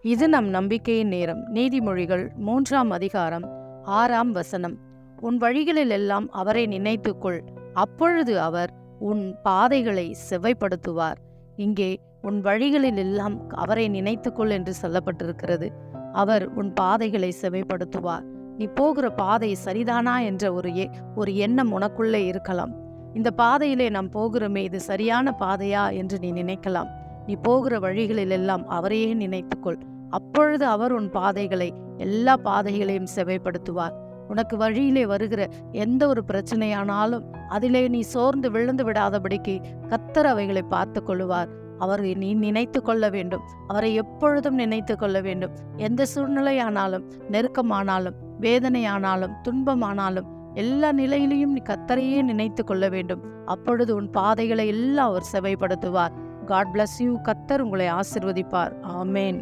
இது நம் நம்பிக்கையின் நேரம். நீதிமொழிகள் 3ஆம் அதிகாரம் 6ஆம் வசனம். உன் வழிகளில் எல்லாம் அவரை நினைத்துக்கொள், அப்பொழுது அவர் உன் பாதைகளை செவ்வைப்படுத்துவார். இங்கே உன் வழிகளில் எல்லாம் அவரை நினைத்துக்கொள் என்று சொல்லப்பட்டிருக்கிறது. அவர் உன் பாதைகளை செவ்வைப்படுத்துவார். நீ போகிற பாதை சரிதானா என்ற ஒரு எண்ணம் உனக்குள்ளே இருக்கலாம். இந்த பாதையிலே நாம் போகிறோமே, இது சரியான பாதையா என்று நீ நினைக்கலாம். நீ போகிற வழிகளில் எல்லாம் அவரையே நினைத்துக்கொள், அப்பொழுது அவர் உன் பாதைகளை எல்லா பாதைகளையும் செவ்வைப்படுத்துவார். உனக்கு வழியிலே வருகிற எந்த ஒரு பிரச்சனையானாலும் அதிலே நீ சோர்ந்து விழுந்து விடாதபடிக்கு கர்த்தர் அவைகளை பார்த்து கொள்ளுவார். அவரை நீ நினைத்து கொள்ள வேண்டும். அவரை எப்பொழுதும் நினைத்து கொள்ள வேண்டும். எந்த சூழ்நிலையானாலும், நெருக்கமானாலும், வேதனையானாலும், துன்பமானாலும், எல்லா நிலையிலையும் நீ கர்த்தரையே நினைத்து கொள்ள வேண்டும். அப்பொழுது உன் பாதைகளை எல்லாம் அவர் செவ்வைப்படுத்துவார். God bless you. கர்த்தர் உங்களை ஆசீர்வதிப்பார். ஆமேன்.